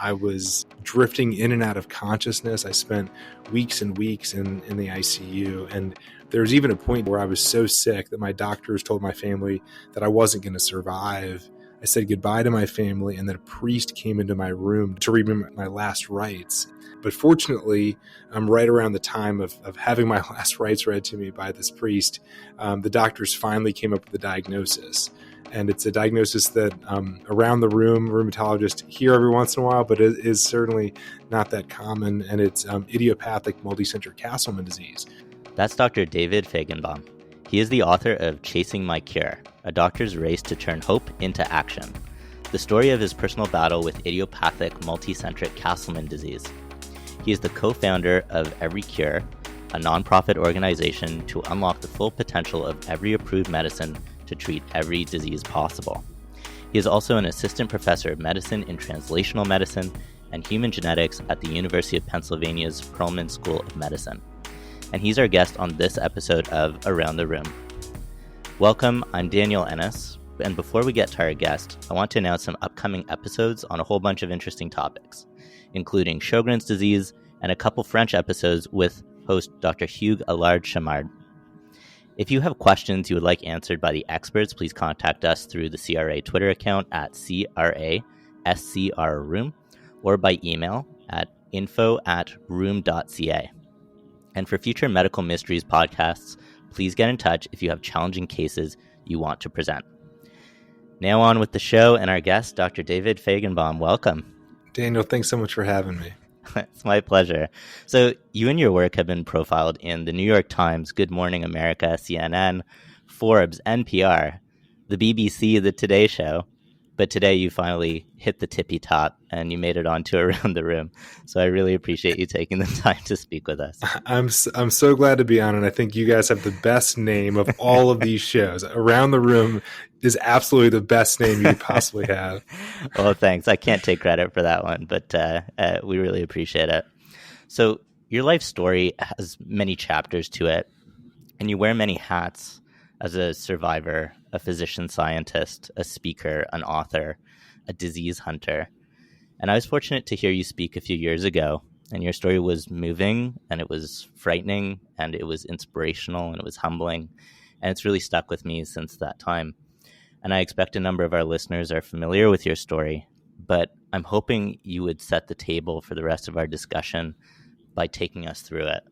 I was drifting in and out of consciousness. I spent weeks and weeks in the ICU. And there was even a point where I was so sick that my doctors told my family that I wasn't going to survive. I said goodbye to my family, and then a priest came into my room to read me my last rites. But fortunately, right around the time of having my last rites read to me by this priest, the doctors finally came up with a diagnosis. And it's a diagnosis that Around the Rheum rheumatologists hear every once in a while, but it is certainly not that common. And it's Idiopathic Multicentric Castleman disease. That's Dr. David Fajgenbaum. He is the author of Chasing My Cure, a doctor's race to turn hope into action, the story of his personal battle with idiopathic multicentric Castleman disease. He is the co-founder of Every Cure, a nonprofit organization to unlock the full potential of every approved medicine to treat every disease possible. He is also an assistant professor of medicine in translational medicine and human genetics at the University of Pennsylvania's Perelman School of Medicine. And he's our guest on this episode of Around the Rheum. Welcome, I'm Daniel Ennis, and before we get to our guest, I want to announce some upcoming episodes on a whole bunch of interesting topics, including Sjogren's disease and a couple French episodes with host Dr. Hugues Allard-Chamard. If you have questions you would like answered by the experts, please contact us through the CRA Twitter account at CRASCRRoom or by email at info@room.ca. And for future Medical Mysteries podcasts, please get in touch if you have challenging cases you want to present. Now on with the show and our guest, Dr. David Fajgenbaum. Welcome. Daniel, thanks so much for having me. It's my pleasure. So you and your work have been profiled in the New York Times, Good Morning America, CNN, Forbes, NPR, the BBC, the Today Show. But today you finally hit the tippy top and you made it onto Around the Rheum. So I really appreciate you taking the time to speak with us. I'm so glad to be on, and I think you guys have the best name of all of these shows. Around the Rheum is absolutely the best name you could possibly have. Well, thanks. I can't take credit for that one, but we really appreciate it. So your life story has many chapters to it, and you wear many hats as a survivor, a physician scientist, a speaker, an author, a disease hunter. And I was fortunate to hear you speak a few years ago, and your story was moving, and it was frightening, and it was inspirational, and it was humbling, and it's really stuck with me since that time. And I expect a number of our listeners are familiar with your story, but I'm hoping you would set the table for the rest of our discussion by taking us through it.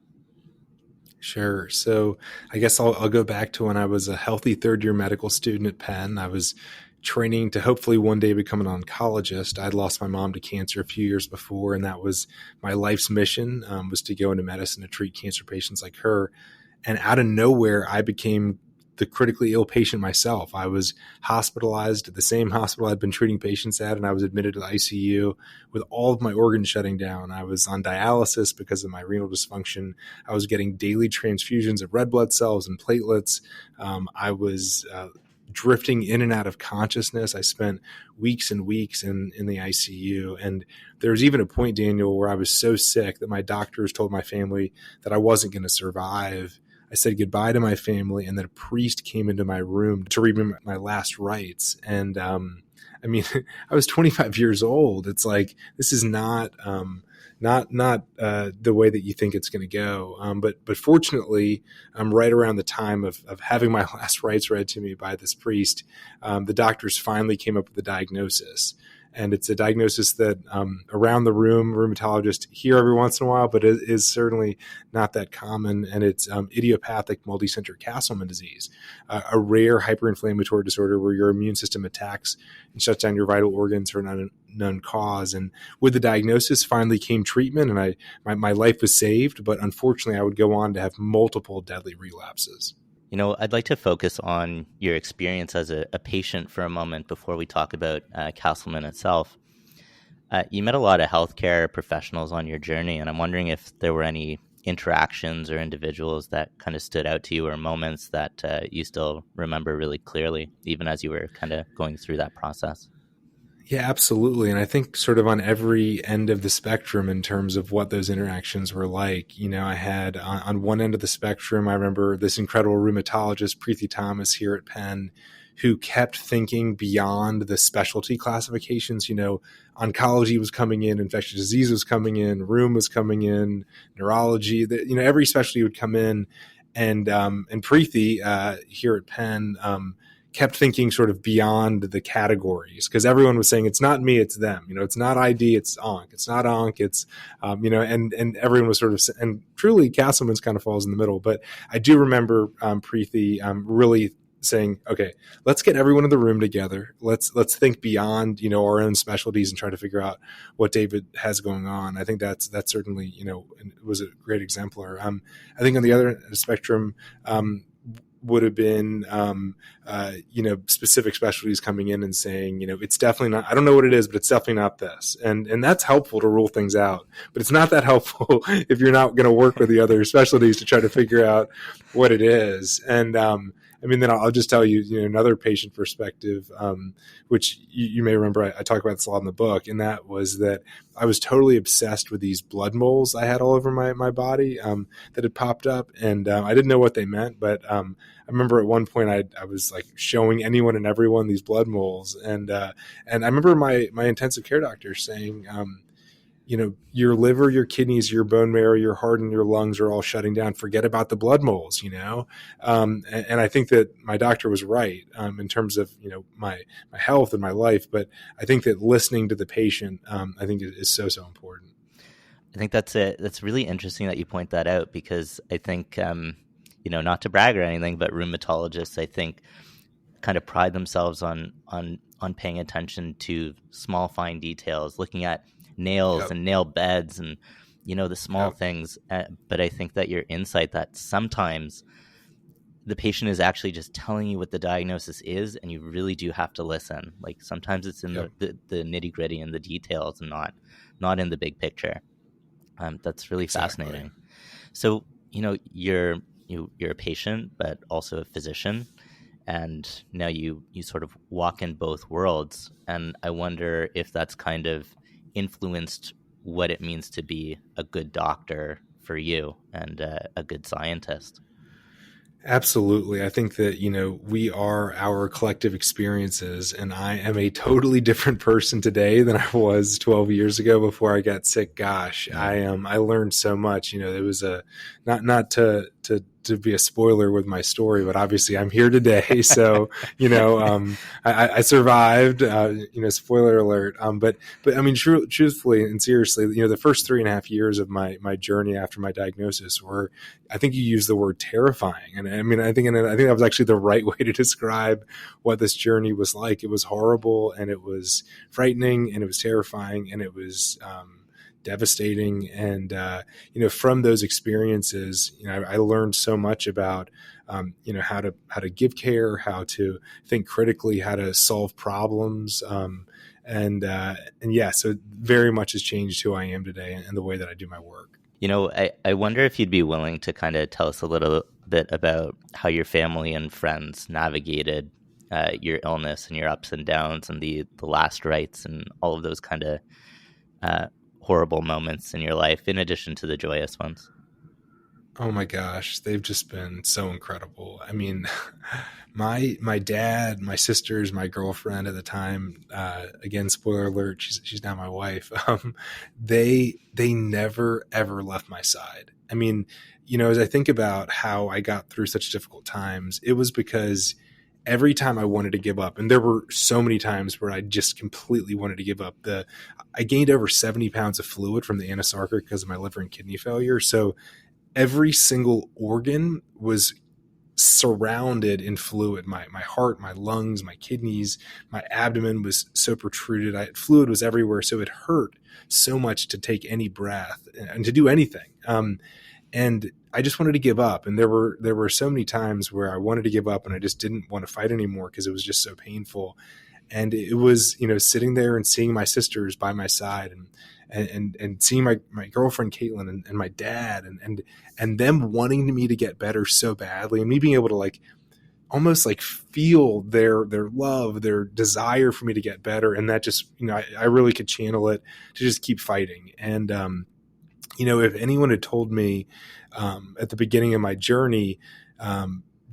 Sure. So I guess I'll go back to when I was a healthy third-year medical student at Penn. I was training to hopefully one day become an oncologist. I'd lost my mom to cancer a few years before, and that was my life's mission, was to go into medicine to treat cancer patients like her. And out of nowhere, I became the critically ill patient myself. I was hospitalized at the same hospital I'd been treating patients at, and I was admitted to the ICU with all of my organs shutting down. I was on dialysis because of my renal dysfunction. I was getting daily transfusions of red blood cells and platelets. I was drifting in and out of consciousness. I spent weeks and weeks in the ICU. And there was even a point, Daniel, where I was so sick that my doctors told my family that I wasn't going to survive. I said goodbye to my family, and then a priest came into my room to read me my last rites. And I mean, I was 25 years old. It's like, this is not the way that you think it's going to go. But fortunately, right around the time of having my last rites read to me by this priest, the doctors finally came up with a diagnosis. And it's a diagnosis that Around the Rheum rheumatologists hear every once in a while, but it is certainly not that common. And it's idiopathic multicentric Castleman disease, a rare hyperinflammatory disorder where your immune system attacks and shuts down your vital organs for an unknown cause. And with the diagnosis finally came treatment, and my life was saved. But unfortunately, I would go on to have multiple deadly relapses. You know, I'd like to focus on your experience as a patient for a moment before we talk about Castleman itself. You met a lot of healthcare professionals on your journey, and I'm wondering if there were any interactions or individuals that kind of stood out to you, or moments that you still remember really clearly, even as you were kind of going through that process. Yeah, absolutely. And I think sort of on every end of the spectrum in terms of what those interactions were like. You know, I had on one end of the spectrum, I remember this incredible rheumatologist, Preeti Thomas here at Penn, who kept thinking beyond the specialty classifications. Oncology was coming in, infectious disease was coming in, rheum was coming in, neurology, every specialty would come in. And Preethi here at Penn kept thinking sort of beyond the categories, because everyone was saying, it's not me, it's them. It's not ID, it's onc. It's not onc, it's, and everyone was sort of, and truly Castleman's kind of falls in the middle. But I do remember Preethi really saying, okay, let's get everyone in the room together. Let's think beyond, our own specialties and try to figure out what David has going on. I think that's certainly, was a great exemplar. I think on the other end of the spectrum, would have been, specific specialties coming in and saying, it's definitely not, I don't know what it is, but it's definitely not this. And that's helpful to rule things out, but it's not that helpful if you're not going to work with the other specialties to try to figure out what it is. And, then I'll just tell you, another patient perspective, which you may remember, I talk about this a lot in the book, and that was that I was totally obsessed with these blood moles I had all over my body that had popped up, and I didn't know what they meant, but I remember at one point I was like showing anyone and everyone these blood moles, and I remember my intensive care doctor saying, your liver, your kidneys, your bone marrow, your heart, and your lungs are all shutting down. Forget about the blood moles, and I think that my doctor was right in terms of, my health and my life. But I think that listening to the patient, I think is so important. I think that's really interesting that you point that out, because I think, not to brag or anything, but rheumatologists, I think, kind of pride themselves on paying attention to small, fine details, looking at nails and nail beds and, the small things. But I think that your insight that sometimes the patient is actually just telling you what the diagnosis is, and you really do have to listen. Like sometimes it's in the nitty gritty and the details, and not in the big picture. That's really fascinating. So, you're a patient, but also a physician. And now you sort of walk in both worlds. And I wonder if that's kind of influenced what it means to be a good doctor for you and a good scientist. Absolutely. I think that, we are our collective experiences, and I am a totally different person today than I was 12 years ago before I got sick. Gosh, I learned so much. It was not to be a spoiler with my story, but obviously I'm here today. So, I survived, spoiler alert. But I mean, truthfully and seriously, the first 3.5 years of my journey after my diagnosis were, I think you used the word terrifying. And I think that was actually the right way to describe what this journey was like. It was horrible, and it was frightening, and it was terrifying, and it was, devastating. And, from those experiences, I learned so much about, how to give care, how to think critically, how to solve problems. So very much has changed who I am today and the way that I do my work. I wonder if you'd be willing to kind of tell us a little bit about how your family and friends navigated your illness and your ups and downs and the last rites and all of those kind of horrible moments in your life, in addition to the joyous ones. Oh my gosh, they've just been so incredible. I mean, my dad, my sisters, my girlfriend at the time, again, spoiler alert, she's now my wife. They never ever left my side. I mean, as I think about how I got through such difficult times, it was because every time I wanted to give up, and there were so many times where I just completely wanted to give up. I gained over 70 pounds of fluid from the anasarca because of my liver and kidney failure. So every single organ was surrounded in fluid. My heart, my lungs, my kidneys, my abdomen was so protruded. Fluid was everywhere. So it hurt so much to take any breath and to do anything. And I just wanted to give up. And there were so many times where I wanted to give up and I just didn't want to fight anymore because it was just so painful. And it was, sitting there and seeing my sisters by my side and seeing my girlfriend Caitlin and my dad and them wanting me to get better so badly, and me being able to almost feel their love, their desire for me to get better. And that just, I really could channel it to just keep fighting. And, if anyone had told me at the beginning of my journey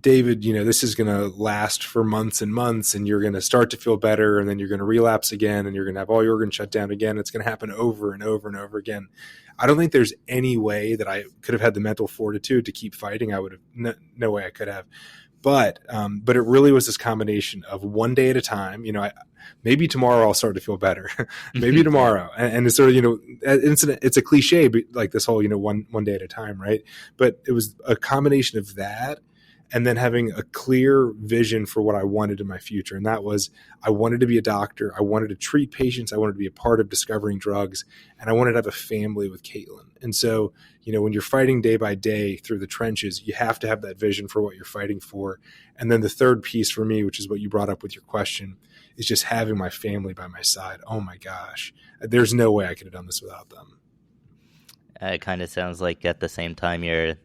David, this is going to last for months and months, and you're going to start to feel better, and then you're going to relapse again, and you're going to have all your organs shut down again. It's going to happen over and over and over again. I don't think there's any way that I could have had the mental fortitude to keep fighting. I would have no way I could have. But it really was this combination of one day at a time. Maybe tomorrow I'll start to feel better. Maybe tomorrow, and it's sort of it's a cliche, but like this whole one day at a time, right? But it was a combination of that, and then having a clear vision for what I wanted in my future, and that was I wanted to be a doctor. I wanted to treat patients. I wanted to be a part of discovering drugs, and I wanted to have a family with Caitlin. And so, when you're fighting day by day through the trenches, you have to have that vision for what you're fighting for. And then the third piece for me, which is what you brought up with your question, is just having my family by my side. Oh my gosh, there's no way I could have done this without them. It kind of sounds like at the same time you're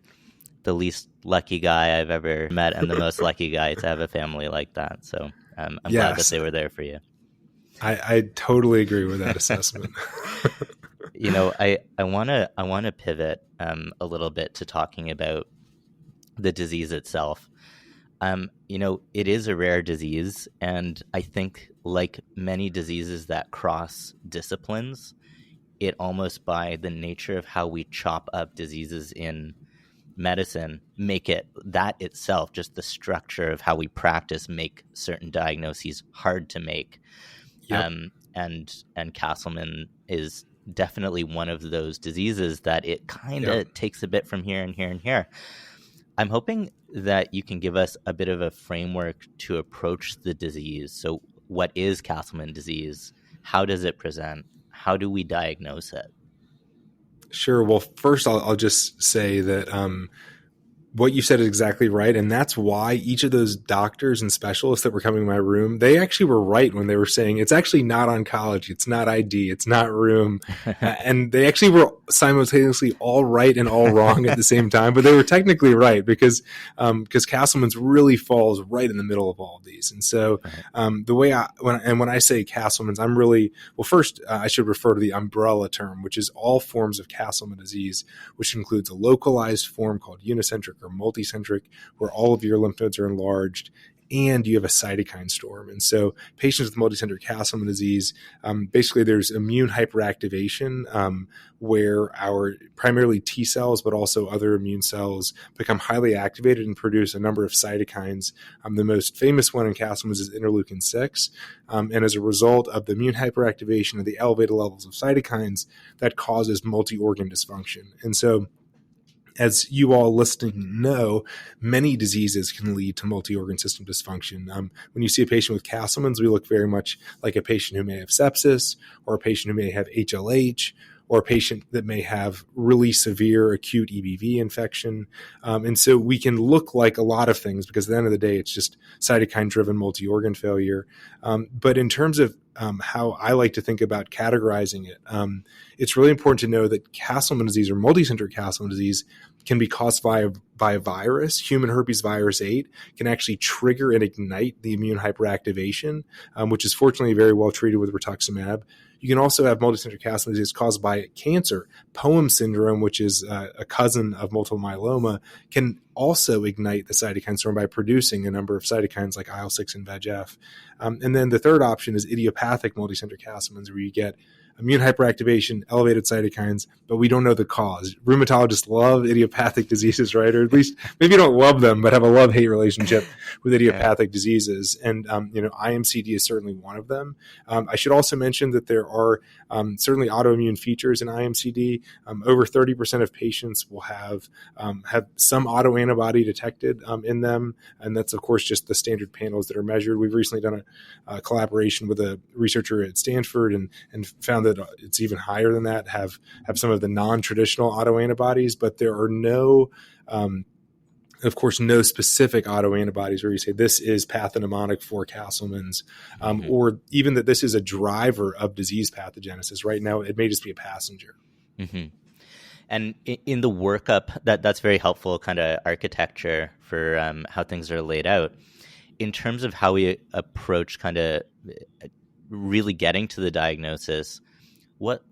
the least lucky guy I've ever met and the most lucky guy to have a family like that. So I'm glad that they were there for you. I totally agree with that assessment. I want to pivot a little bit to talking about the disease itself. It is a rare disease, and I think like many diseases that cross disciplines, it almost by the nature of how we chop up diseases in medicine, make it that itself, just the structure of how we practice, make certain diagnoses hard to make. Yep. And Castleman is definitely one of those diseases that it kind of takes a bit from here and here and here. I'm hoping that you can give us a bit of a framework to approach the disease. So what is Castleman disease? How does it present? How do we diagnose it? Sure. Well, first I'll just say that what you said is exactly right. And that's why each of those doctors and specialists that were coming in my room, they actually were right when they were saying it's actually not oncology, it's not ID, it's not rheum. And they actually were simultaneously all right and all wrong at the same time, but they were technically right because Castleman's really falls right in the middle of all of these. And so the way when I say Castleman's, I'm really, well, first I should refer to the umbrella term, which is all forms of Castleman disease, which includes a localized form called unicentric or multicentric, where all of your lymph nodes are enlarged and you have a cytokine storm. And so patients with multicentric Castleman disease, basically there's immune hyperactivation where our primarily T cells, but also other immune cells become highly activated and produce a number of cytokines. The most famous one in Castleman's is interleukin-6. And as a result of the immune hyperactivation and the elevated levels of cytokines, that causes multi-organ dysfunction. And so as you all listening know, many diseases can lead to multi-organ system dysfunction. When you see a patient with Castleman's, we look very much like a patient who may have sepsis, or a patient who may have HLH, or a patient that may have really severe acute EBV infection. And so we can look like a lot of things because at the end of the day, it's just cytokine-driven multi-organ failure. But in terms of how I like to think about categorizing it, it's really important to know that Castleman disease or multicentric Castleman disease can be caused by a virus. Human herpes virus 8 can actually trigger and ignite the immune hyperactivation, which is fortunately very well treated with rituximab. You can also have multicentric Castleman disease caused by cancer. Poem syndrome, which is a cousin of multiple myeloma, can also ignite the cytokine storm by producing a number of cytokines like IL-6 and VEGF. And then the third option is idiopathic multicentric Castleman's, where you get immune hyperactivation, elevated cytokines, but we don't know the cause. Rheumatologists love idiopathic diseases, right? Or at least maybe you don't love them, but have a love-hate relationship with idiopathic diseases. And, IMCD is certainly one of them. I should also mention that there are certainly autoimmune features in IMCD. Over 30% of patients will have some autoantibody detected in them. And that's, of course, just the standard panels that are measured. We've recently done a collaboration with a researcher at Stanford and found that it's even higher than that, have some of the non-traditional autoantibodies, but there are no specific autoantibodies where you say this is pathognomonic for Castleman's, or even that this is a driver of disease pathogenesis. Right now, it may just be a passenger. Mm-hmm. And in the workup, that's very helpful kind of architecture for how things are laid out. In terms of how we approach kind of really getting to the diagnosis, what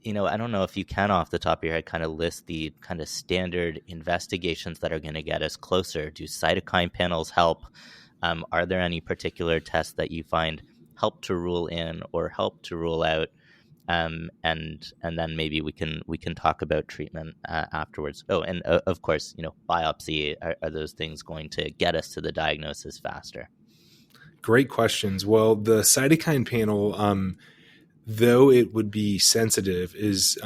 I don't know if you can off the top of your head kind of list the kind of standard investigations that are going to get us closer. Do cytokine panels help? Are there any particular tests that you find help to rule in or help to rule out? And then maybe we can talk about treatment afterwards. Oh, and of course, biopsy, are those things going to get us to the diagnosis faster? Great questions. Well, the cytokine panel, though it would be sensitive, is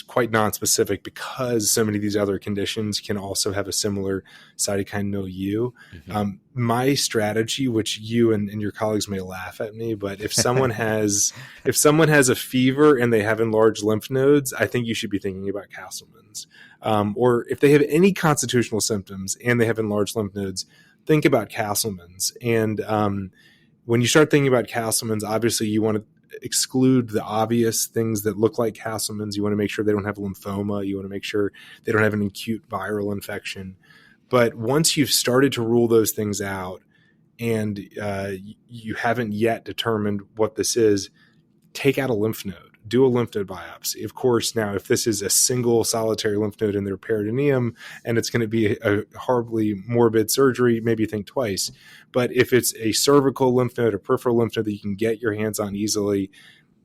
quite nonspecific because so many of these other conditions can also have a similar cytokine milieu. Mm-hmm. My strategy, which you and your colleagues may laugh at me, but if someone has a fever and they have enlarged lymph nodes, I think you should be thinking about Castleman's. Or if they have any constitutional symptoms and they have enlarged lymph nodes, think about Castleman's. And when you start thinking about Castleman's, obviously you want to exclude the obvious things that look like Castleman's. You want to make sure they don't have lymphoma. You want to make sure they don't have an acute viral infection. But once you've started to rule those things out and you haven't yet determined what this is, take out a lymph node. Do a lymph node biopsy. Of course, now, if this is a single solitary lymph node in their peritoneum and it's going to be a horribly morbid surgery, maybe think twice. But if it's a cervical lymph node, a peripheral lymph node that you can get your hands on easily,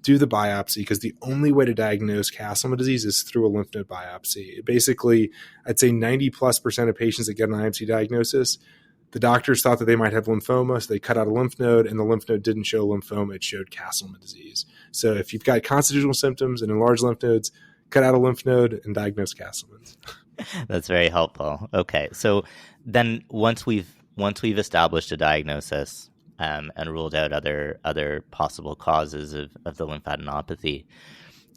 do the biopsy, because the only way to diagnose Castleman disease is through a lymph node biopsy. Basically, I'd say 90+% of patients that get an IMC diagnosis, the doctors thought that they might have lymphoma, so they cut out a lymph node, and the lymph node didn't show lymphoma, it showed Castleman disease. So if you've got constitutional symptoms and enlarged lymph nodes, cut out a lymph node and diagnose Castleman's. That's very helpful. Okay, so then once we've established a diagnosis and ruled out other possible causes of the lymphadenopathy,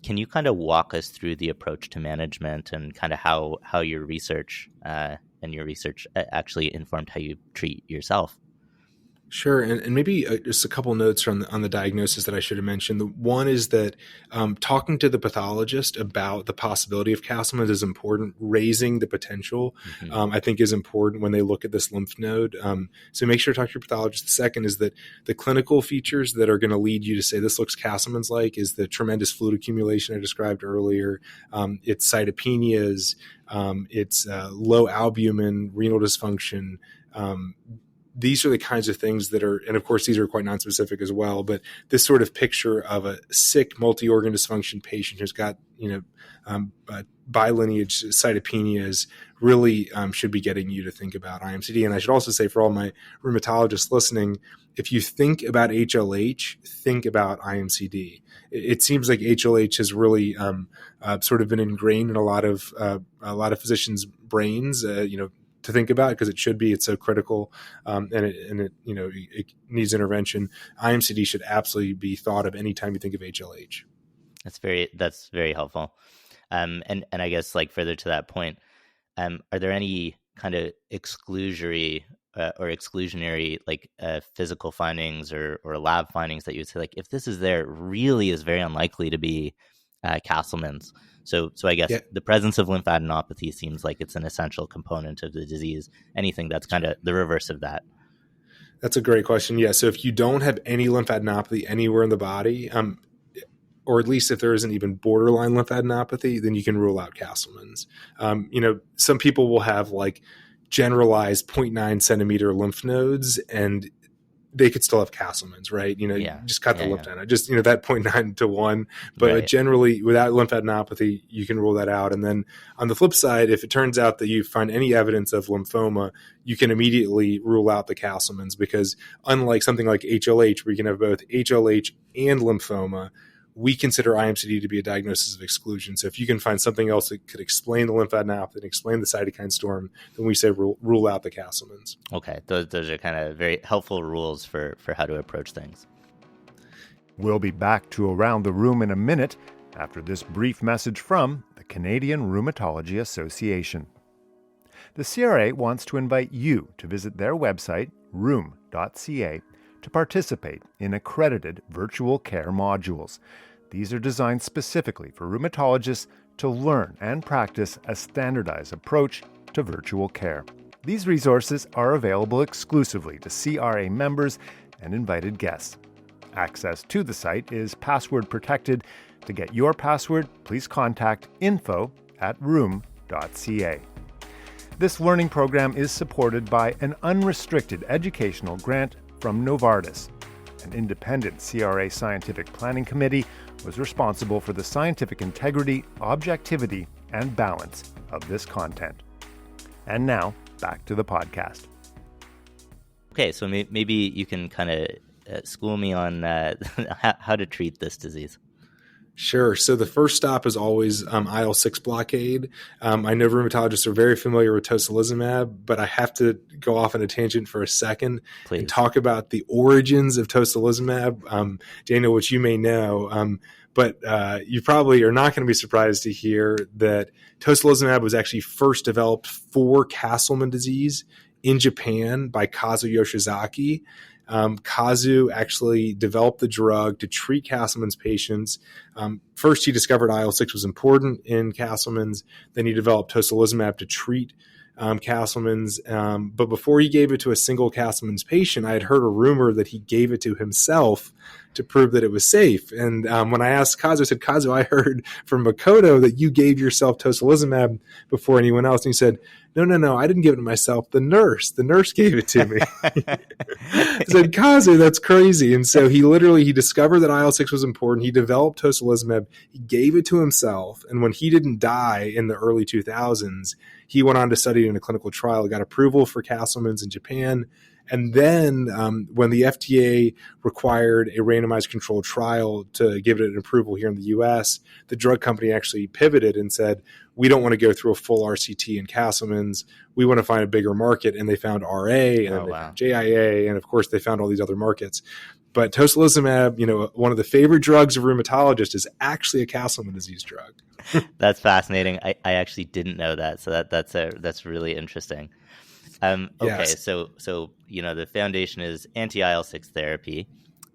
can you kind of walk us through the approach to management and kind of how your research actually informed how you treat yourself? Sure. And maybe just a couple notes on the diagnosis that I should have mentioned. The one is that talking to the pathologist about the possibility of Castleman's is important. Raising the potential, I think, is important when they look at this lymph node. So make sure to talk to your pathologist. The second is that the clinical features that are going to lead you to say this looks Castleman's like is the tremendous fluid accumulation I described earlier. It's cytopenias. It's low albumin, renal dysfunction. These are the kinds of things that are, and of course, these are quite nonspecific as well, but this sort of picture of a sick multi-organ dysfunction patient who's got, bilineage cytopenias really should be getting you to think about IMCD. And I should also say, for all my rheumatologists listening, if you think about HLH, think about IMCD. It seems like HLH has really sort of been ingrained in a lot of physicians' brains, to think about, because it should be. It's so critical, and it needs intervention. IMCD should absolutely be thought of anytime you think of HLH. That's very helpful. And I guess, like, further to that point, are there any kind of exclusionary like physical findings or lab findings that you would say, like, if this is there, it really is very unlikely to be Castleman's? So I guess the presence of lymphadenopathy seems like it's an essential component of the disease. Anything that's kind of the reverse of that? That's a great question. Yeah. So if you don't have any lymphadenopathy anywhere in the body, or at least if there isn't even borderline lymphadenopathy, then you can rule out Castleman's. Some people will have like generalized 0.9 centimeter lymph nodes, and they could still have Castleman's, right? Just cut the lymph node, just, that 0.9 to 1. But generally, without lymphadenopathy, you can rule that out. And then on the flip side, if it turns out that you find any evidence of lymphoma, you can immediately rule out the Castleman's, because unlike something like HLH, where you can have both HLH and lymphoma, we consider IMCD to be a diagnosis of exclusion. So if you can find something else that could explain the lymphadenopathy and explain the cytokine storm, then we say rule out the Castleman's. Okay, those are kind of very helpful rules for how to approach things. We'll be back to Around the Rheum in a minute after this brief message from the Canadian Rheumatology Association. The CRA wants to invite you to visit their website, rheum.ca, to participate in accredited virtual care modules. These are designed specifically for rheumatologists to learn and practice a standardized approach to virtual care. These resources are available exclusively to CRA members and invited guests. Access to the site is password protected, To get your password, please contact info@rheum.ca. This learning program is supported by an unrestricted educational grant from Novartis. An independent CRA scientific planning committee was responsible for the scientific integrity, objectivity, and balance of this content. And now, back to the podcast. Okay, so maybe you can kind of school me on how to treat this disease. Sure. So the first stop is always IL-6 blockade. I know rheumatologists are very familiar with tocilizumab, but I have to go off on a tangent for a second and talk about the origins of tocilizumab. Daniel, which you may know, but you probably are not going to be surprised to hear that tocilizumab was actually first developed for Castleman disease in Japan by Kazu Yoshizaki. Kazu actually developed the drug to treat Castleman's patients. First, he discovered IL-6 was important in Castleman's. Then he developed tocilizumab to treat Castleman's. But before he gave it to a single Castleman's patient, I had heard a rumor that he gave it to himself to prove that it was safe. And when I asked Kazu, I said, Kazu, I heard from Makoto that you gave yourself tocilizumab before anyone else. And he said, no, I didn't give it to myself. The nurse gave it to me. I said, Kazu, that's crazy. And so he discovered that IL-6 was important. He developed tocilizumab. He gave it to himself. And when he didn't die in the early 2000s, he went on to study in a clinical trial, got approval for Castleman's in Japan. And then when the FDA required a randomized controlled trial to give it an approval here in the U.S., the drug company actually pivoted and said, we don't want to go through a full RCT in Castleman's. We want to find a bigger market. And they found RA and found JIA. And of course, they found all these other markets. But tocilizumab, one of the favorite drugs of rheumatologists, is actually a Castleman disease drug. That's fascinating. I actually didn't know that. So that's really interesting. Okay, yes. so the foundation is anti-IL-6 therapy,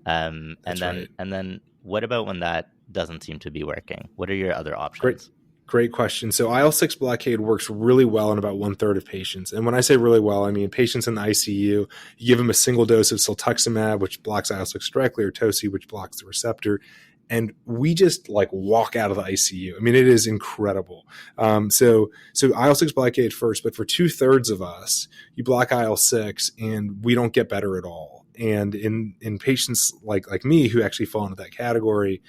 and then what about when that doesn't seem to be working? What are your other options? Great question. So IL-6 blockade works really well in about 1/3 of patients. And when I say really well, I mean patients in the ICU, you give them a single dose of ciltuximab, which blocks IL-6 directly, or toci, which blocks the receptor. And we just walk out of the ICU. I mean, it is incredible. So IL-6 blockade first, but for 2/3 of us, you block IL-6 and we don't get better at all. And in patients like me who actually fall into that category,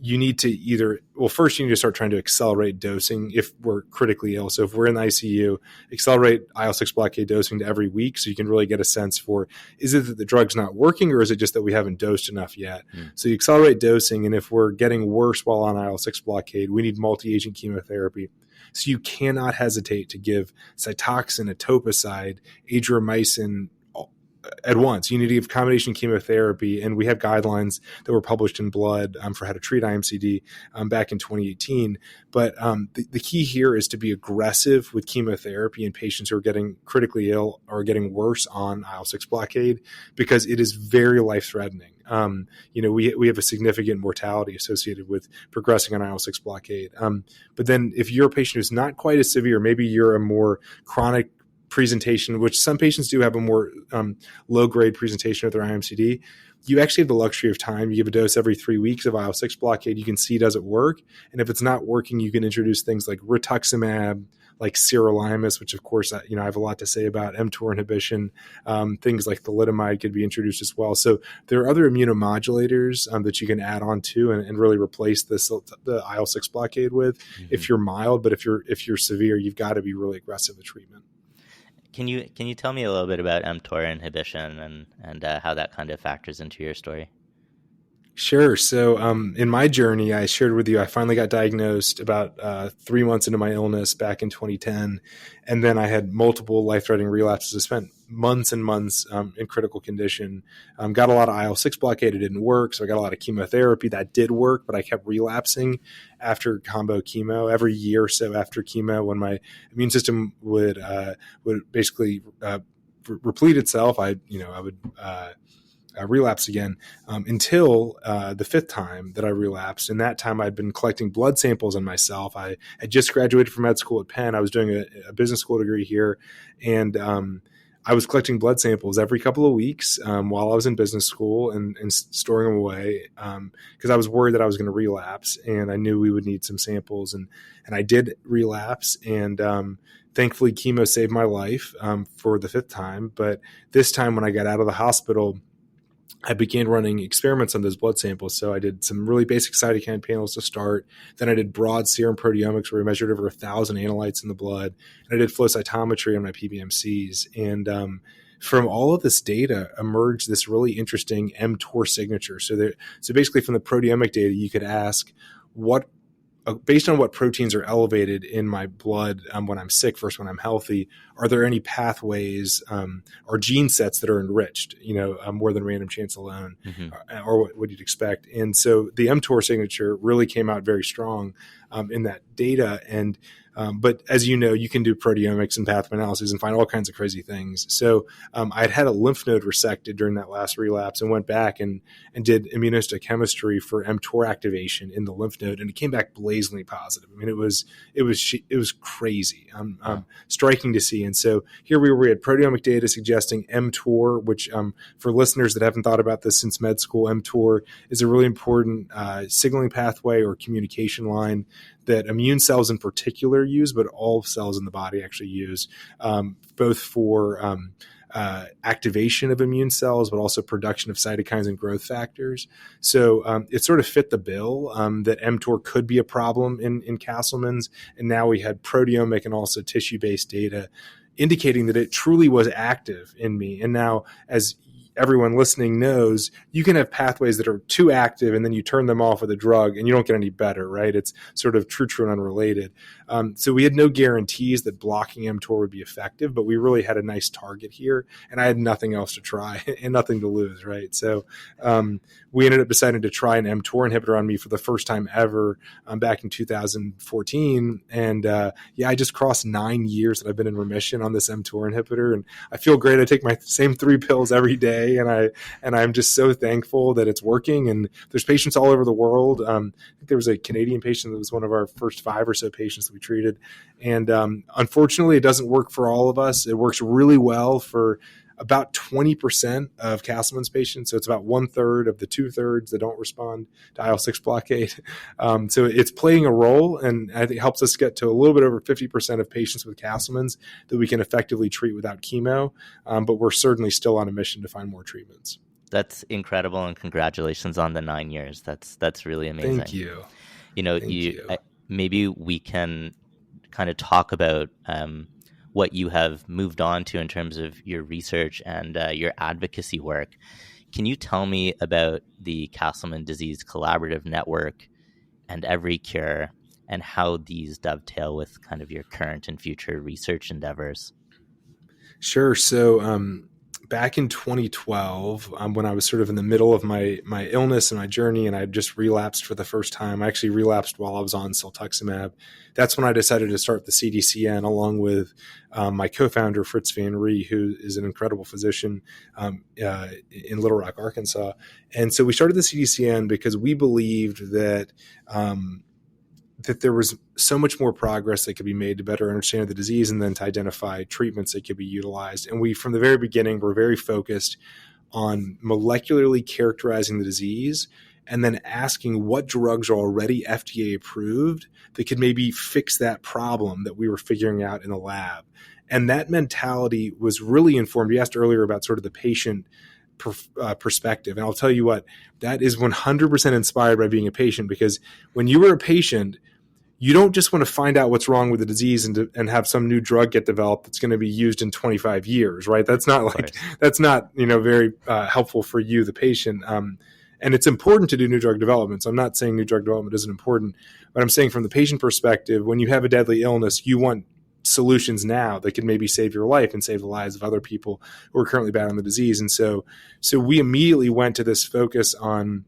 you need to first you need to start trying to accelerate dosing if we're critically ill. So if we're in the ICU, accelerate IL-6 blockade dosing to every week so you can really get a sense for, is it that the drug's not working or is it just that we haven't dosed enough yet? So you accelerate dosing, and if we're getting worse while on IL-6 blockade, we need multi-agent chemotherapy. So you cannot hesitate to give Cytoxan, etoposide, Adriamycin, at once. You need to give combination chemotherapy, and we have guidelines that were published in Blood for how to treat IMCD back in 2018. But the key here is to be aggressive with chemotherapy in patients who are getting critically ill or getting worse on IL-6 blockade, because it is very life-threatening. We have a significant mortality associated with progressing on IL-6 blockade. But then if you're a patient who's not quite as severe, maybe you're a more chronic presentation, which some patients do have a more low-grade presentation of their IMCD, you actually have the luxury of time. You give a dose every 3 weeks of IL-6 blockade. You can see, does it work? And if it's not working, you can introduce things like rituximab, like sirolimus, which of course, I have a lot to say about, mTOR inhibition. Things like thalidomide could be introduced as well. So there are other immunomodulators that you can add on to and really replace the IL-6 blockade with if you're mild. But if you're severe, you've got to be really aggressive with treatment. Can you tell me a little bit about mTOR inhibition and how that kind of factors into your story? Sure. So in my journey, I shared with you, I finally got diagnosed about 3 months into my illness back in 2010. And then I had multiple life-threatening relapses. I spent months and months in critical condition. Got a lot of IL-6 blockade. It didn't work. So I got a lot of chemotherapy. That did work, but I kept relapsing after combo chemo. Every year or so after chemo, when my immune system would basically replete itself, I would relapse again until the 5th time that I relapsed. And that time I'd been collecting blood samples on myself. I had just graduated from med school at Penn. I was doing a business school degree here. And I was collecting blood samples every couple of weeks while I was in business school and storing them away because I was worried that I was going to relapse, and I knew we would need some samples. And I did relapse, and thankfully chemo saved my life for the 5th time. But this time when I got out of the hospital, I began running experiments on those blood samples. So I did some really basic cytokine panels to start. Then I did broad serum proteomics where we measured over 1,000 analytes in the blood. And I did flow cytometry on my PBMCs. And from all of this data emerged this really interesting mTOR signature. So basically from the proteomic data, you could ask based on what proteins are elevated in my blood when I'm sick versus when I'm healthy, are there any pathways or gene sets that are enriched, more than random chance alone, or what you'd expect? And so the mTOR signature really came out very strong in that data. And but as you know, you can do proteomics and pathway analysis and find all kinds of crazy things. So I'd had a lymph node resected during that last relapse and went back and did immunohistochemistry for mTOR activation in the lymph node, and it came back blazingly positive. I mean, it was crazy, striking to see. And so here we had proteomic data suggesting mTOR, which for listeners that haven't thought about this since med school, mTOR is a really important signaling pathway or communication line that immune cells in particular use, but all cells in the body actually use, both for activation of immune cells, but also production of cytokines and growth factors. So it sort of fit the bill that mTOR could be a problem in Castleman's. And now we had proteomic and also tissue-based data indicating that it truly was active in me. And now, as everyone listening knows, you can have pathways that are too active and then you turn them off with a drug and you don't get any better, right? It's sort of true and unrelated. So we had no guarantees that blocking mTOR would be effective, but we really had a nice target here, and I had nothing else to try and nothing to lose, right? So we ended up deciding to try an mTOR inhibitor on me for the first time ever back in 2014. And I just crossed 9 years that I've been in remission on this mTOR inhibitor, and I feel great. I take my same 3 pills every day. And I'm just so thankful that it's working. And there's patients all over the world. I think there was a Canadian patient that was one of our first 5 or so patients that we treated. And unfortunately, it doesn't work for all of us. It works really well for about 20% of Castleman's patients. So it's about 1/3 of the 2/3 that don't respond to IL-6 blockade. So it's playing a role, and I think it helps us get to a little bit over 50% of patients with Castleman's that we can effectively treat without chemo. But we're certainly still on a mission to find more treatments. That's incredible, and congratulations on the 9 years. That's really amazing. Thank you. Maybe we can kind of talk about what you have moved on to in terms of your research and your advocacy work. Can you tell me about the Castleman Disease Collaborative Network and Every Cure, and how these dovetail with kind of your current and future research endeavors? Sure. So back in 2012, when I was sort of in the middle of my illness and my journey, and I had just relapsed for the first time. I actually relapsed while I was on siltuximab. That's when I decided to start the CDCN along with my co-founder, Fritz Van Ree, who is an incredible physician in Little Rock, Arkansas. And so we started the CDCN because we believed that that there was so much more progress that could be made to better understand the disease and then to identify treatments that could be utilized. And we, from the very beginning, were very focused on molecularly characterizing the disease and then asking what drugs are already FDA approved that could maybe fix that problem that we were figuring out in the lab. And that mentality was really informed. You asked earlier about sort of the patient perspective. And I'll tell you what, that is 100% inspired by being a patient, because when you were a patient, you don't just want to find out what's wrong with the disease and have some new drug get developed that's going to be used in 25 years, right? That's not very helpful for you, the patient. And it's important to do new drug development. So I'm not saying new drug development isn't important, but I'm saying from the patient perspective, when you have a deadly illness, you want solutions now that could maybe save your life and save the lives of other people who are currently battling the disease. And so we immediately went to this focus on,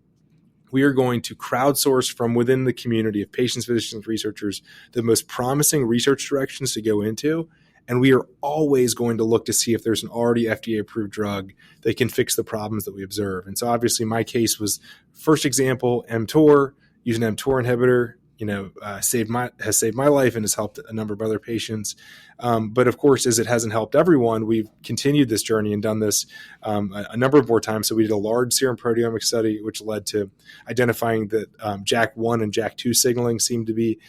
we are going to crowdsource from within the community of patients, physicians, researchers, the most promising research directions to go into. And we are always going to look to see if there's an already FDA approved drug that can fix the problems that we observe. And so obviously my case was, first example, mTOR, use an mTOR inhibitor. has saved my life and has helped a number of other patients. But of course, as it hasn't helped everyone, we've continued this journey and done this a number of more times. So we did a large serum proteomic study, which led to identifying that JAK1 and JAK2 signaling seemed to be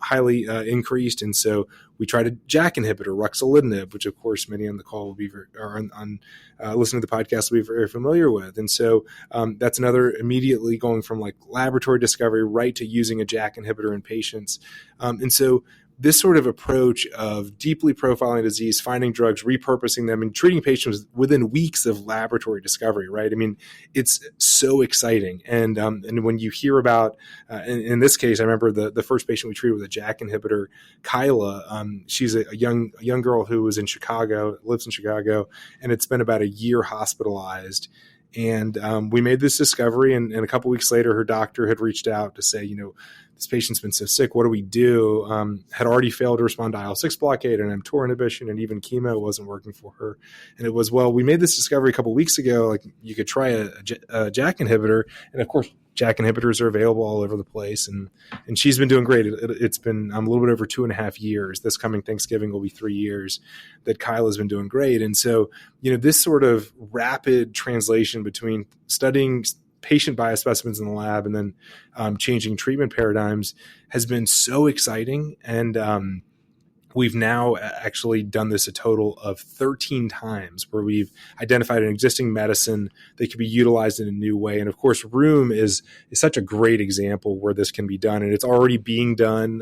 highly increased. And so we tried a JAK inhibitor, ruxolitinib, which of course many on the call will be listening to the podcast will be very familiar with. And so that's another immediately going from like laboratory discovery right to using a JAK inhibitor in patients. And so this sort of approach of deeply profiling disease, finding drugs, repurposing them, and treating patients within weeks of laboratory discovery, right? I mean, it's so exciting. And when you hear about, in this case, I remember the first patient we treated with a JAK inhibitor, Kyla. She's a young girl who was in Chicago, lives in Chicago, and it's been about a year hospitalized. And we made this discovery, and a couple weeks later, her doctor had reached out to say, this patient's been so sick, what do we do? Had already failed to respond to IL-6 blockade and mTOR inhibition, and even chemo wasn't working for her. And it was, well, we made this discovery a couple weeks ago, like you could try a JAK inhibitor. And of course, JAK inhibitors are available all over the place. And she's been doing great. It's been a little bit over 2.5 years. This coming Thanksgiving will be 3 years that Kyla's been doing great. And so, this sort of rapid translation between studying patient biospecimens in the lab and then changing treatment paradigms has been so exciting. And we've now actually done this a total of 13 times where we've identified an existing medicine that could be utilized in a new way. And of course, Rheum is such a great example where this can be done, and it's already being done.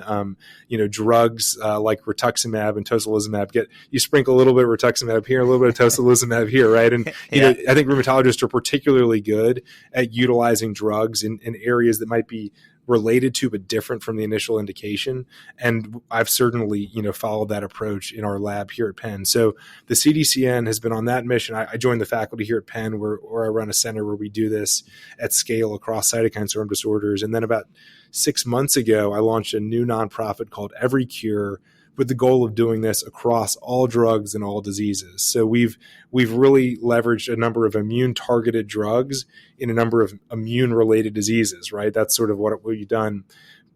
Drugs like rituximab and tocilizumab you sprinkle a little bit of rituximab here, a little bit of tocilizumab here, right? And I think rheumatologists are particularly good at utilizing drugs in areas that might be related to but different from the initial indication. And I've certainly followed that approach in our lab here at Penn. So the CDCN has been on that mission. I joined the faculty here at Penn where I run a center where we do this at scale across cytokine storm disorders. And then about 6 months ago, I launched a new nonprofit called Every Cure with the goal of doing this across all drugs and all diseases. So we've really leveraged a number of immune-targeted drugs in a number of immune-related diseases, right? That's sort of what we've done.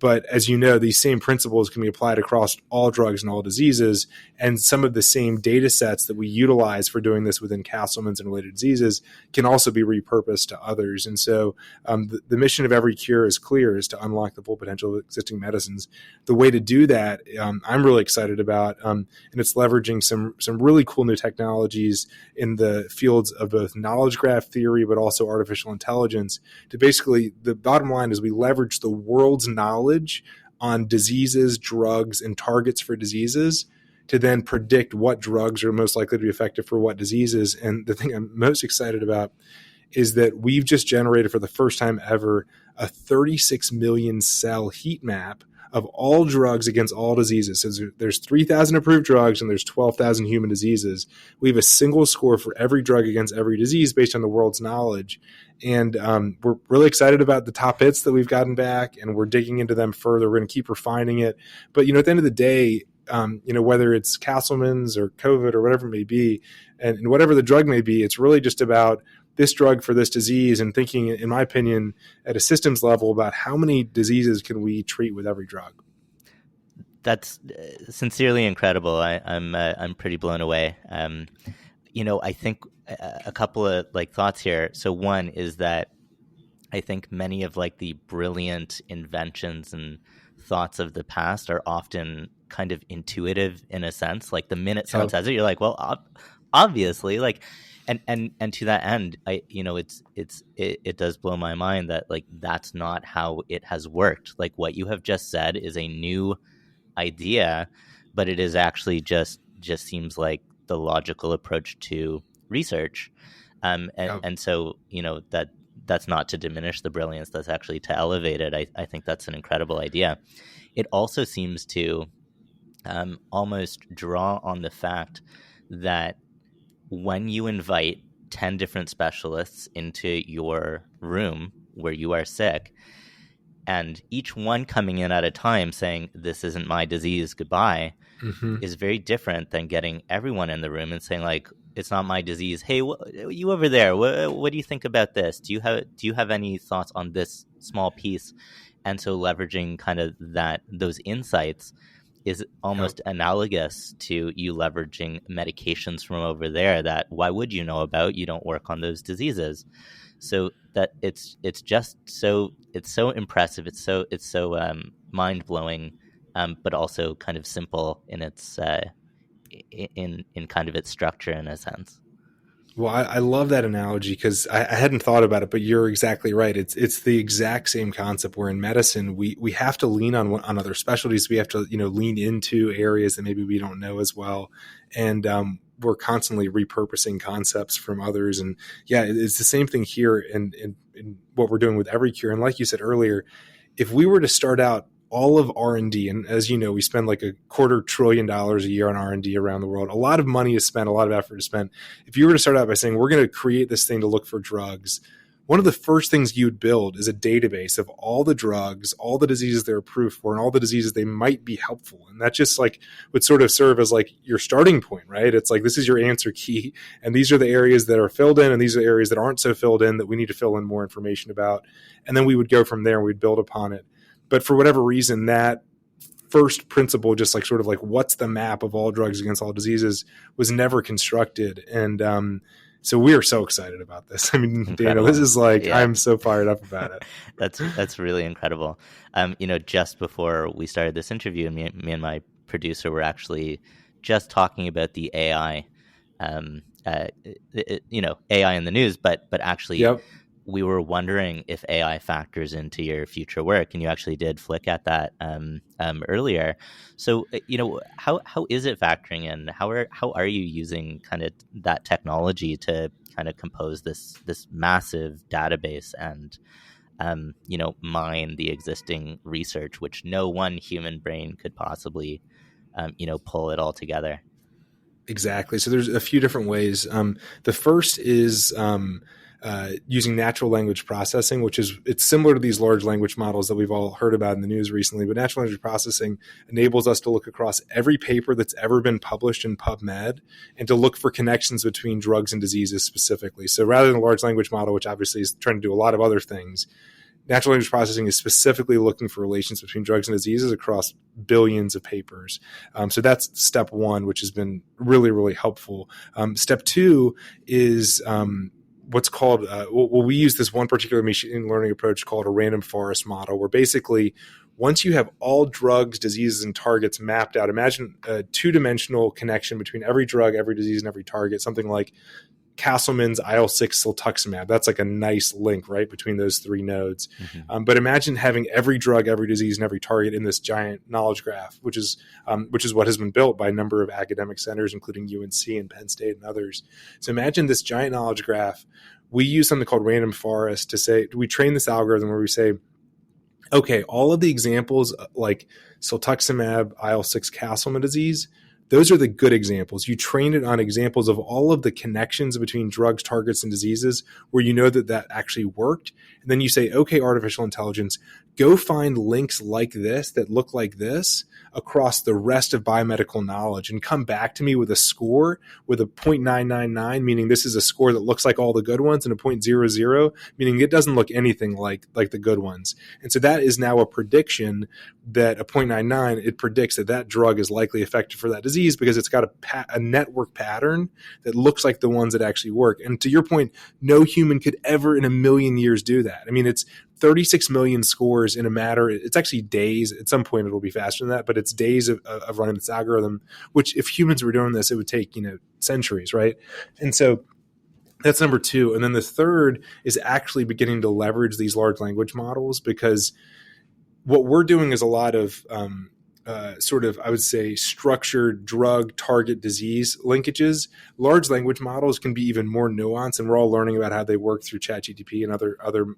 But as you know, these same principles can be applied across all drugs and all diseases. And some of the same data sets that we utilize for doing this within Castleman's and related diseases can also be repurposed to others. And so the mission of Every Cure is clear, is to unlock the full potential of existing medicines. The way to do that, I'm really excited about, and it's leveraging some really cool new technologies in the fields of both knowledge graph theory, but also artificial intelligence. To basically, the bottom line is we leverage the world's knowledge on diseases, drugs, and targets for diseases to then predict what drugs are most likely to be effective for what diseases. And the thing I'm most excited about is that we've just generated for the first time ever a 36 million cell heat map of all drugs against all diseases. So there's 3,000 approved drugs and there's 12,000 human diseases. We have a single score for every drug against every disease based on the world's knowledge. And we're really excited about the top hits that we've gotten back, and we're digging into them further. We're going to keep refining it. But, at the end of the day, whether it's Castleman's or COVID or whatever it may be, and whatever the drug may be, it's really just about this drug for this disease and thinking, in my opinion, at a systems level about how many diseases can we treat with every drug. That's sincerely incredible. I'm pretty blown away. I think a couple of thoughts here. So one is that I think many of the brilliant inventions and thoughts of the past are often kind of intuitive in a sense. Like the minute someone says it, you're like, well, obviously, and to that end, it does blow my mind that that's not how it has worked. Like what you have just said is a new idea, but it is actually just seems like the logical approach to research. And so, that's not to diminish the brilliance, that's actually to elevate it. I think that's an incredible idea. It also seems to almost draw on the fact that when you invite 10 different specialists into your room where you are sick, and each one coming in at a time saying, this isn't my disease, goodbye, is very different than getting everyone in the room and saying it's not my disease. Hey, you over there, what do you think about this? Do you have any thoughts on this small piece? And so leveraging kind of those insights is almost analogous to you leveraging medications from over there that why would you know about? You don't work on those diseases. So that it's so impressive. It's so mind blowing, but also kind of simple in its in kind of its structure in a sense. Well, I love that analogy because I hadn't thought about it, but you're exactly right. It's the exact same concept where in medicine, we have to lean on other specialties. We have to, lean into areas that maybe we don't know as well. And we're constantly repurposing concepts from others. And yeah, it's the same thing here in what we're doing with every cure. And like you said earlier, if we were to start out all of R&D, and as you know, we spend like $250 billion a year on R&D around the world. A lot of money is spent, a lot of effort is spent. If you were to start out by saying, we're going to create this thing to look for drugs, one of the first things you'd build is a database of all the drugs, all the diseases they're approved for, and all the diseases they might be helpful. And that just like would sort of serve as like your starting point, right? It's like, this is your answer key. And these are the areas that are filled in, and these are the areas that aren't so filled in that we need to fill in more information about. And then we would go from there and we'd build upon it. But for whatever reason, that first principle, just like sort of like what's the map of all drugs against all diseases, was never constructed. And so we are so excited about this. I mean, incredible. Daniel, this is like, yeah. I'm so fired up about it. That's really incredible. Just before we started this interview, me and my producer were actually just talking about the AI, AI in the news, but actually. Yep. We were wondering if AI factors into your future work, and you actually did flick at that earlier. So, how is it factoring in? How are you using kind of that technology to kind of compose this massive database and mine the existing research, which no one human brain could possibly pull it all together? Exactly. So there's a few different ways. The first is using natural language processing, it's similar to these large language models that we've all heard about in the news recently. But natural language processing enables us to look across every paper that's ever been published in PubMed and to look for connections between drugs and diseases specifically. So rather than a large language model, which obviously is trying to do a lot of other things, natural language processing is specifically looking for relations between drugs and diseases across billions of papers. So that's step one, which has been really, really helpful. Step two is what's called, we use this one particular machine learning approach called a random forest model, where basically once you have all drugs, diseases, and targets mapped out, imagine a two-dimensional connection between every drug, every disease, and every target, something like Castleman's IL-6 siltuximab. That's like a nice link, right, between those three nodes. Mm-hmm. But imagine having every drug, every disease, and every target in this giant knowledge graph, which is what has been built by a number of academic centers, including UNC and Penn State and others. So imagine this giant knowledge graph. We use something called random forest to say, we train this algorithm where we say, okay, all of the examples like siltuximab, IL-6, Castleman disease, those are the good examples. You train it on examples of all of the connections between drugs, targets, and diseases where you know that actually worked. And then you say, okay, artificial intelligence, go find links like this that look like this across the rest of biomedical knowledge and come back to me with a score with a 0.999, meaning this is a score that looks like all the good ones, and a 0.00, meaning it doesn't look anything like the good ones. And so that is now a prediction that a 0.99, it predicts that drug is likely effective for that disease because it's got a network pattern that looks like the ones that actually work. And to your point, no human could ever in a million years do that. I mean, it's 36 million scores in a matter. It's actually days. At some point, it'll be faster than that, but it's days of running this algorithm, which if humans were doing this, it would take, centuries, right? And so that's number two. And then the third is actually beginning to leverage these large language models, because what we're doing is a lot of I would say, structured drug target disease linkages. Large language models can be even more nuanced, and we're all learning about how they work through ChatGPT and other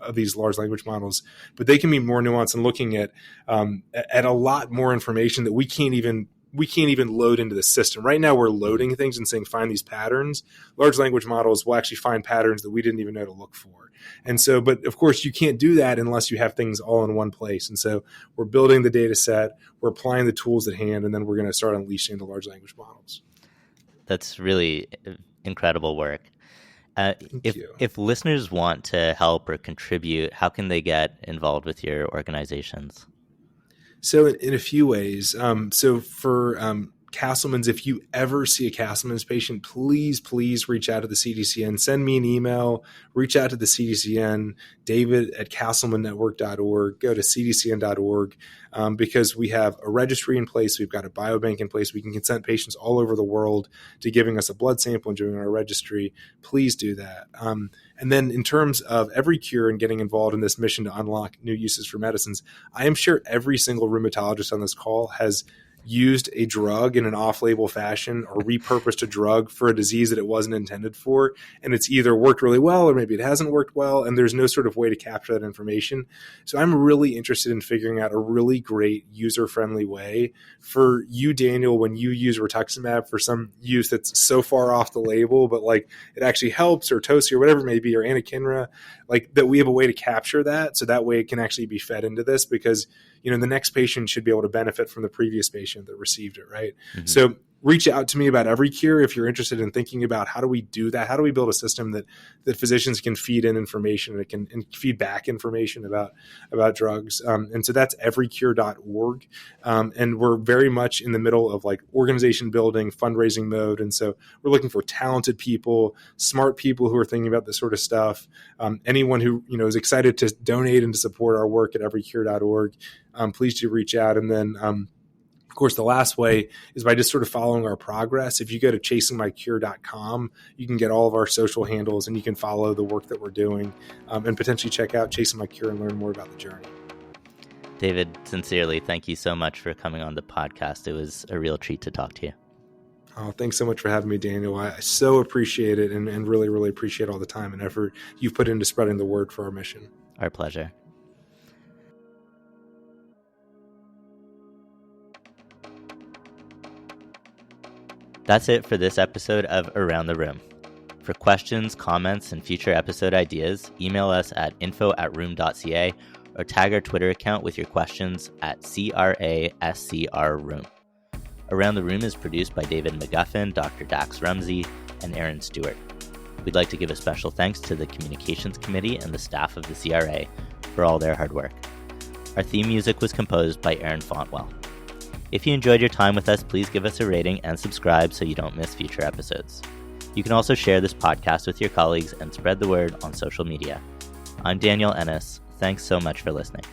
of these large language models, but they can be more nuanced and looking at a lot more information that we can't even load into the system. Right now, we're loading things and saying, find these patterns. Large language models will actually find patterns that we didn't even know to look for. And so, but of course, you can't do that unless you have things all in one place. And so we're building the data set, we're applying the tools at hand, and then we're going to start unleashing the large language models. That's really incredible work. Thank you. If listeners want to help or contribute, how can they get involved with your organizations? So in a few ways, so for Castleman's, if you ever see a Castleman's patient, please reach out to the CDCN. Send me an email, reach out to the CDCN, david@castlemannetwork.org, go to cdcn.org, because we have a registry in place. We've got a biobank in place. We can consent patients all over the world to giving us a blood sample and joining our registry. Please do that. And then in terms of Every Cure and getting involved in this mission to unlock new uses for medicines, I am sure every single rheumatologist on this call has used a drug in an off-label fashion or repurposed a drug for a disease that it wasn't intended for. And it's either worked really well or maybe it hasn't worked well. And there's no sort of way to capture that information. So I'm really interested in figuring out a really great user-friendly way for you, Daniel, when you use rituximab for some use that's so far off the label, but like it actually helps, or Tosi or whatever it may be, or anakinra, like that we have a way to capture that. So that way it can actually be fed into this, because the next patient should be able to benefit from the previous patient that received it, right? Mm-hmm. So reach out to me about Every Cure if you're interested in thinking about how do we do that? How do we build a system that physicians can feed in information and it can feed back information about drugs? And so that's everycure.org. And we're very much in the middle of like organization building, fundraising mode. And so we're looking for talented people, smart people who are thinking about this sort of stuff. Anyone who is excited to donate and to support our work at everycure.org, please do reach out. And then of course, the last way is by just sort of following our progress. If you go to chasingmycure.com, you can get all of our social handles and you can follow the work that we're doing, and potentially check out Chasing My Cure and learn more about the journey. David, sincerely, thank you so much for coming on the podcast. It was a real treat to talk to you. Oh, thanks so much for having me, Daniel. I so appreciate it and really, really appreciate all the time and effort you've put into spreading the word for our mission. Our pleasure. That's it for this episode of Around the Rheum. For questions, comments, and future episode ideas, email us at info@rheum.ca or tag our Twitter account with your questions at CRASCRRheum. Around the Rheum is produced by David McGuffin, Dr. Dax Rumsey, and Aaron Stewart. We'd like to give a special thanks to the Communications Committee and the staff of the CRA for all their hard work. Our theme music was composed by Aaron Fontwell. If you enjoyed your time with us, please give us a rating and subscribe so you don't miss future episodes. You can also share this podcast with your colleagues and spread the word on social media. I'm Daniel Ennis. Thanks so much for listening.